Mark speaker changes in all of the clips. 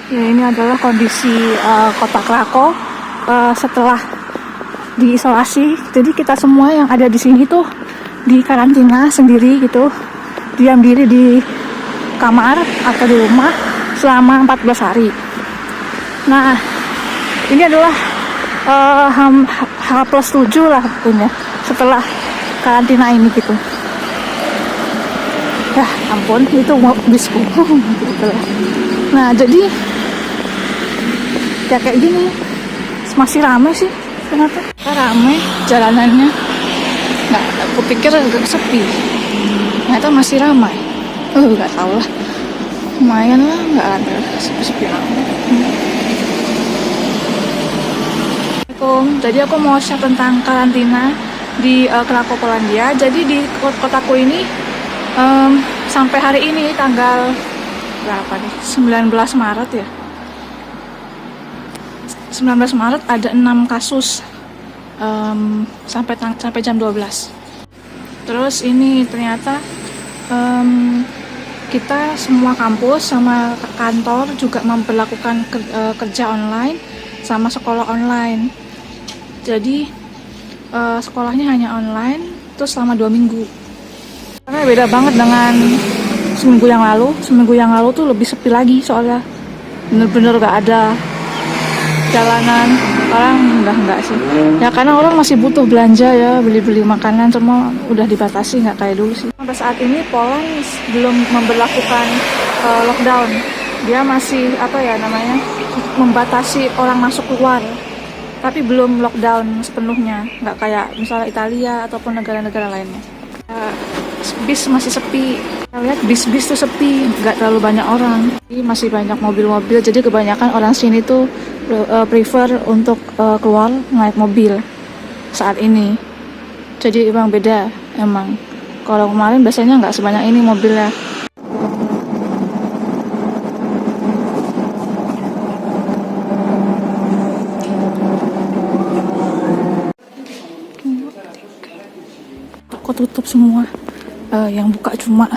Speaker 1: Ya, ini adalah kondisi kota Krakow setelah diisolasi. Jadi kita semua yang ada di sini tuh di karantina sendiri gitu, diam diri di kamar atau di rumah selama 14 hari. Nah, ini adalah H+7 lah punya setelah karantina ini gitu. Ya ampun, itu bisku. Gitu. Nah, jadi ya kayak gini, masih ramai sih ternyata. Ramai jalanannya, nggak, aku pikir agak sepi, ternyata masih ramai. Nggak tahu lah, lumayan lah, nggak ada sepi-sepi ramai. Jadi aku mau share tentang karantina di Krakow, Polandia. Jadi di kotaku ini sampai hari ini tanggal berapa nih? 19 Maret ya. 19 Maret ada 6 kasus sampai jam 12. Terus ini ternyata kita semua kampus sama kantor juga memperlakukan kerja online sama sekolah online. Jadi sekolahnya hanya online terus selama 2 minggu. Karena beda banget dengan seminggu yang lalu. Seminggu yang lalu tuh lebih sepi lagi soalnya bener-bener gak ada jalanan. Orang udah enggak sih ya, karena orang masih butuh belanja ya, beli-beli makanan semua udah dibatasi, nggak kayak dulu sih. Sampai saat ini Poland belum memberlakukan lockdown. Dia masih membatasi orang masuk keluar, tapi belum lockdown sepenuhnya, nggak kayak misalnya Italia ataupun negara-negara lainnya. Bis masih sepi. Kita lihat bis-bis tuh sepi, nggak terlalu banyak orang. Jadi masih banyak mobil-mobil, jadi kebanyakan orang sini tuh prefer untuk keluar naik mobil saat ini. Jadi emang beda emang. Kalau kemarin biasanya nggak sebanyak ini mobilnya. Toko tutup semua, yang buka cuma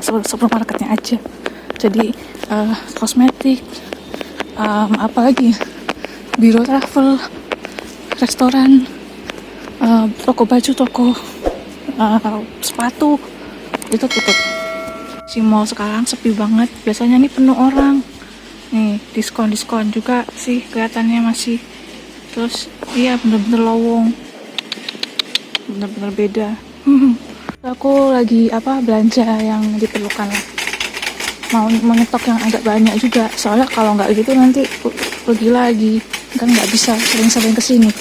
Speaker 1: supermarketnya aja. Jadi kosmetik, apalagi biro travel, restoran, toko baju, toko sepatu itu tutup. Si mall sekarang sepi banget. Biasanya nih penuh orang. Nih diskon juga sih kelihatannya masih. Terus iya bener-bener lowong, bener-bener beda. Aku lagi belanja yang diperlukan lah. Mau nyetok yang agak banyak juga, soalnya kalau nggak gitu nanti pergi lagi kan, nggak bisa sering-sering kesini.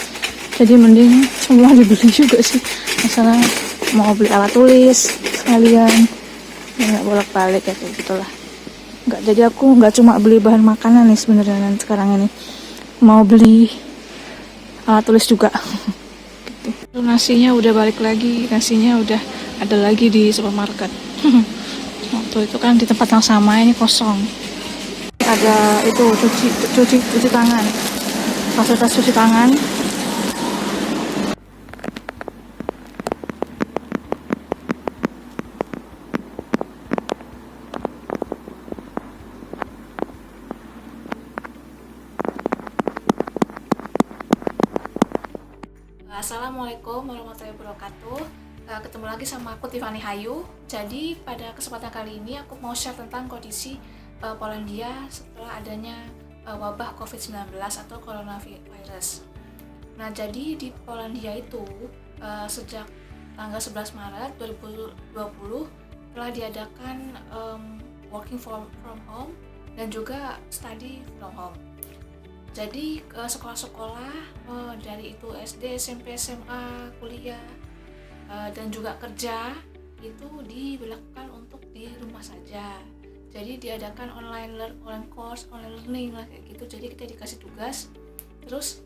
Speaker 1: Jadi mending semua dibeli juga sih. Misalnya mau beli alat tulis sekalian, ya nggak bolak-balik ya kayak gitulah. Nggak, jadi aku nggak cuma beli bahan makanan nih sebenarnya sekarang ini, mau beli alat tulis juga. Gitu. Nasinya udah balik lagi, nasinya udah ada lagi di supermarket. Waktu itu kan di tempat yang sama, ini kosong. Ada itu cuci tangan, fasilitas cuci tangan. Assalamualaikum warahmatullahi wabarakatuh. Ketemu lagi sama aku Tiffany Hayu. Jadi pada kesempatan kali ini aku mau share tentang kondisi Polandia setelah adanya wabah COVID-19 atau coronavirus. Nah, jadi di Polandia itu sejak tanggal 11 Maret 2020 telah diadakan working from home dan juga study from home. Jadi sekolah-sekolah dari itu SD, SMP, SMA, kuliah dan juga kerja itu diberlakukan untuk di rumah saja. Jadi diadakan online course, online learning lah kayak gitu. Jadi kita dikasih tugas, terus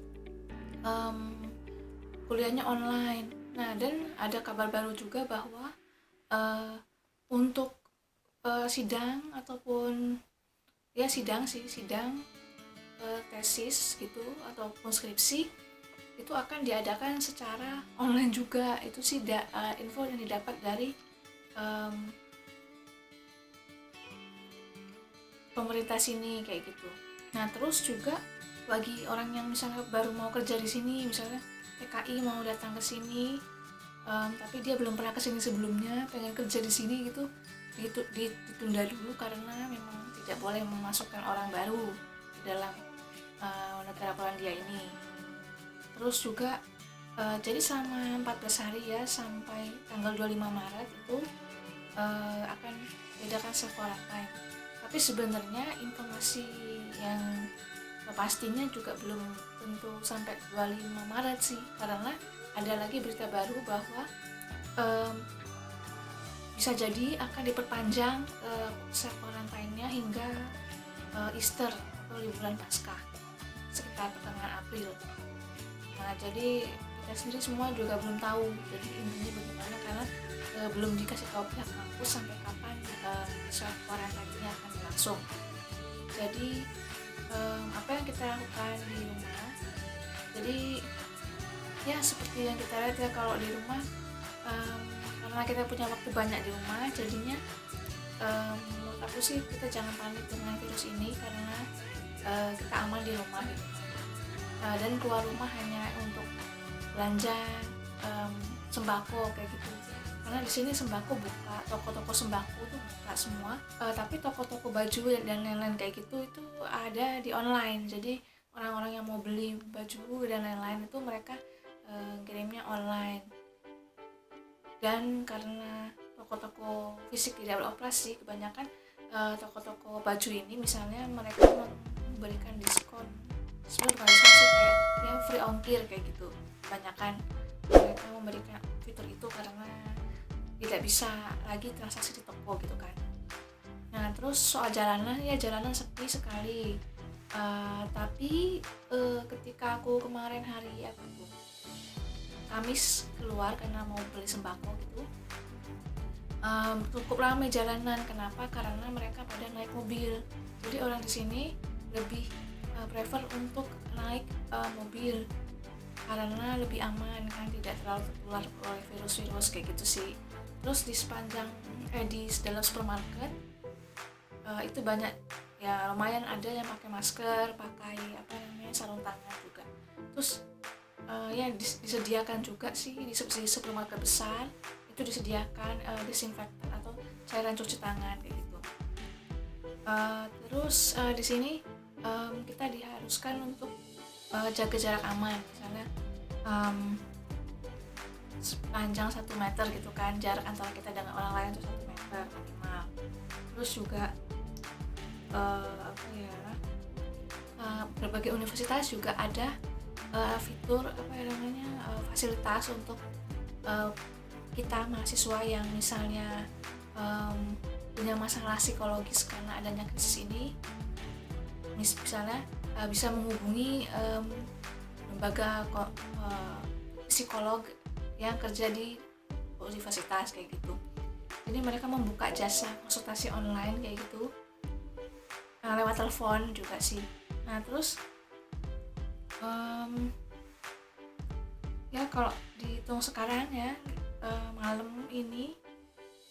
Speaker 1: kuliahnya online. Nah, dan ada kabar baru juga bahwa untuk sidang ataupun ya sidang tesis gitu ataupun skripsi itu akan diadakan secara online juga. Itu sih info yang didapat dari pemerintah sini kayak gitu. Nah terus juga bagi orang yang misalnya baru mau kerja di sini, misalnya TKI mau datang ke sini, tapi dia belum pernah kesini sebelumnya, pengen kerja di sini gitu, ditunda dulu karena memang tidak boleh memasukkan orang baru di dalam negara Polandia ini. Terus juga jadi selama 14 hari ya, sampai tanggal 25 Maret itu akan diadakan self quarantine. Tapi sebenarnya informasi yang pastinya juga belum tentu sampai 25 Maret sih, karena ada lagi berita baru bahwa bisa jadi akan diperpanjang self quarantine-nya hingga Easter atau liburan Paskah sekitar pertengahan April. Nah jadi kita sendiri semua juga belum tahu jadi intinya bagaimana, karena belum dikasih tahu pihak kampus sampai kapan self quarantine-nya akan berlangsung. Jadi apa yang kita lakukan di rumah, jadi ya seperti yang kita lihat ya, kalau di rumah karena kita punya waktu banyak di rumah, jadinya menurut aku sih kita jangan panik dengan virus ini, karena kita aman di rumah gitu. Dan keluar rumah hanya untuk belanja sembako kayak gitu, karena di sini sembako buka, toko-toko sembako tuh buka semua, tapi toko-toko baju dan lain-lain kayak gitu itu ada di online. Jadi orang-orang yang mau beli baju dan lain-lain itu mereka kirimnya online. Dan karena toko-toko fisik tidak beroperasi, kebanyakan toko-toko baju ini misalnya mereka memberikan diskon, sebenarnya bukan diskon sih, kayak ya free ongkir kayak gitu. Kebanyakan mereka memberikan fitur itu karena tidak bisa lagi transaksi di toko gitu kan. Nah terus soal jalanan, ya jalanan sepi sekali. Tapi ketika aku kemarin hari Kamis keluar karena mau beli sembako gitu, cukup ramai jalanan. Kenapa? Karena mereka pada naik mobil. Jadi orang di sini lebih prefer untuk naik mobil karena lebih aman kan, tidak terlalu tertular oleh virus-virus kayak gitu sih. Terus di sepanjang di dalam supermarket itu banyak ya, lumayan ada yang pakai masker, pakai sarung tangan juga. Terus ya disediakan juga sih di supermarket besar itu disediakan disinfektan atau cairan cuci tangan kayak gitu. Terus di sini kita diharuskan untuk jaga jarak aman, misalnya sepanjang 1 meter gitu kan, jarak antara kita dengan orang lain itu 1 meter minimal. Terus juga berbagai universitas juga ada fitur fasilitas untuk kita mahasiswa yang misalnya punya masalah psikologis karena adanya krisis ini, misalnya bisa menghubungi lembaga psikolog yang kerja di universitas kayak gitu. Jadi mereka membuka jasa konsultasi online kayak gitu, lewat telepon juga sih. Nah terus ya kalau dihitung sekarang ya, malam ini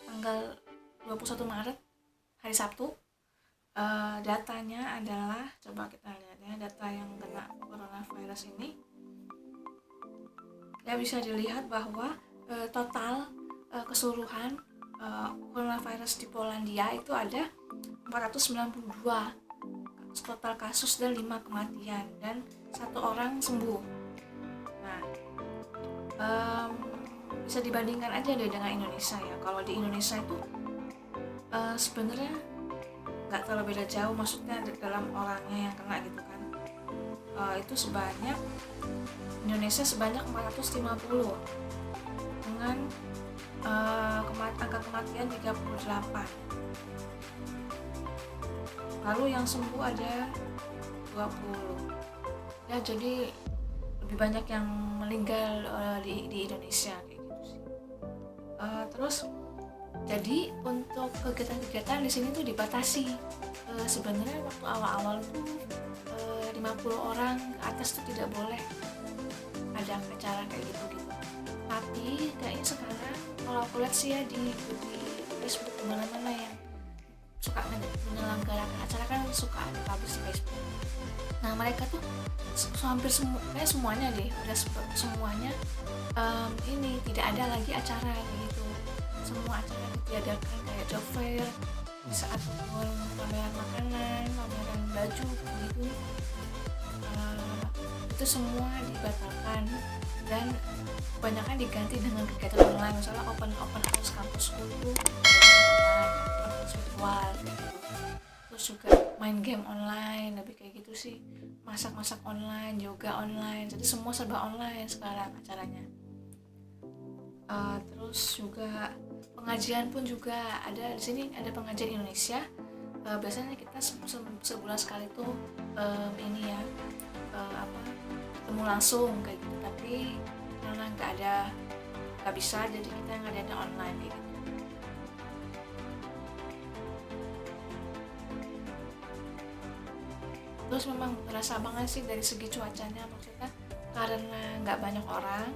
Speaker 1: tanggal 21 Maret hari Sabtu, datanya adalah, coba kita lihat ya, data yang kena coronavirus ini ya, bisa dilihat bahwa total keseluruhan coronavirus di Polandia itu ada 492 total kasus dan 5 kematian dan 1 orang sembuh. Nah bisa dibandingkan aja deh dengan Indonesia ya. Kalau di Indonesia itu sebenarnya nggak terlalu beda jauh, maksudnya dalam orangnya yang kena gitu kan. Itu sebanyak Indonesia sebanyak 450 dengan angka kematian 38. Lalu yang sembuh ada 20. Ya jadi lebih banyak yang meninggal di Indonesia kayak gitu sih. Terus jadi untuk kegiatan-kegiatan di sini tuh dibatasi. Sebenarnya waktu awal-awal tuh 50 orang ke atas tuh tidak boleh ada acara kayak gitu. Tapi kayaknya sekarang kalau aku lihat sih ya di Facebook mana-mana yang suka menyelenggarakan acara kan suka publish di Facebook. Nah mereka tuh hampir semuanya deh, udah semuanya ini tidak ada lagi acara kayak gitu. Semua acara ditiadakan, kayak job fair saat pameran makanan, pameran baju gitu, itu semua dibatalkan dan kebanyakan diganti dengan kegiatan online, misalnya open house kampusku itu virtual gitu. Terus juga main game online, lebih kayak gitu sih, masak online, yoga online, jadi semua serba online sekarang acaranya. Terus juga pengajian pun juga ada di sini, ada pengajian Indonesia. Biasanya kita sebulan sekali tuh ini ya ketemu langsung kayak gitu, tapi karena nggak bisa, jadi kita ngadain online kayak gitu. Terus memang terasa banget sih dari segi cuacanya, maksudnya karena nggak banyak orang,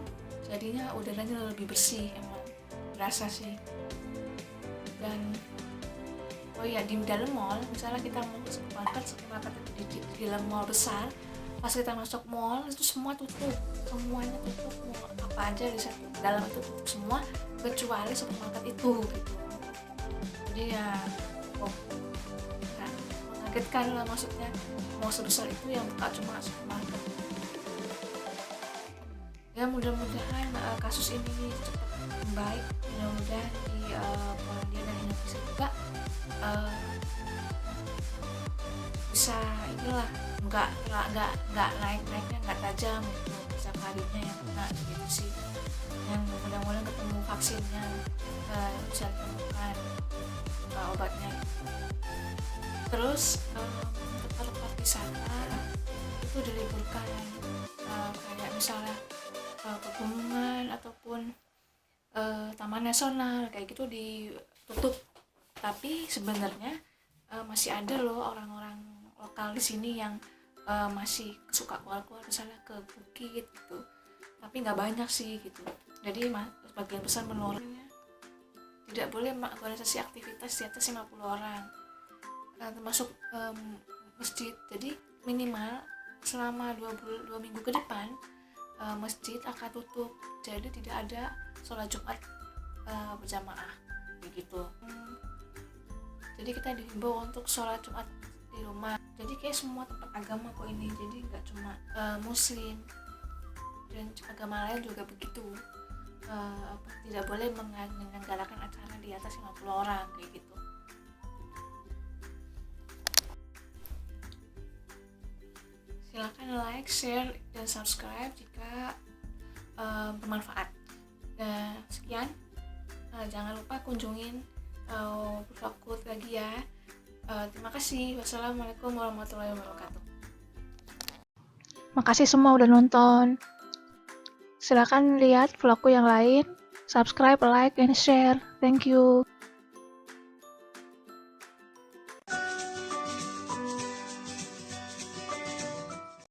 Speaker 1: jadinya udaranya lebih bersih, emang berasa sih. Dan oh iya, di dalam mall, misalnya kita mau ke supermarket di dalam mall besar, pas kita masuk mall itu semua tutup, semuanya tutup, mau apa aja di dalam itu tutup semua kecuali supermarket itu gitu. Jadi ya mengagetkan lah, maksudnya mau sebesar itu yang buka cuma supermarket. Ya mudah-mudahan kasus ini cepat membaik, mudah-mudahan di Polandia dan Indonesia juga bisa inilah nggak naiknya nggak tajam gitu, bisa karirnya yang kena gitu sih, yang mudah-mudahan ketemu vaksinnya, bisa ditemukan obatnya. Terus untuk tempat wisata itu diliburkan, kayak misalnya pegunungan ataupun taman nasional kayak gitu ditutup. Tapi sebenarnya masih ada loh orang-orang lokal di sini yang masih suka keluar-keluar, misalnya ke bukit gitu, tapi nggak banyak sih gitu. Jadi sebagian besar menurutnya tidak boleh organisasi aktivitas di atas 50 orang, termasuk masjid. Jadi minimal selama 2 minggu ke depan masjid akan tutup, jadi tidak ada sholat Jumat berjamaah begitu. Jadi kita dihimbau untuk sholat Jumat di rumah. Jadi kayak semua tempat agama kok ini, jadi nggak cuma muslim dan agama lain juga begitu. Tidak boleh menyelenggarakan acara di atas 50 orang kayak gitu. Silakan like, share, dan subscribe jika bermanfaat. Sekian, jangan lupa kunjungin vlogku lagi ya. Terima kasih. Wassalamualaikum warahmatullahi wabarakatuh. Makasih semua udah nonton. Silakan lihat vlogku yang lain, subscribe, like, and share. Thank you.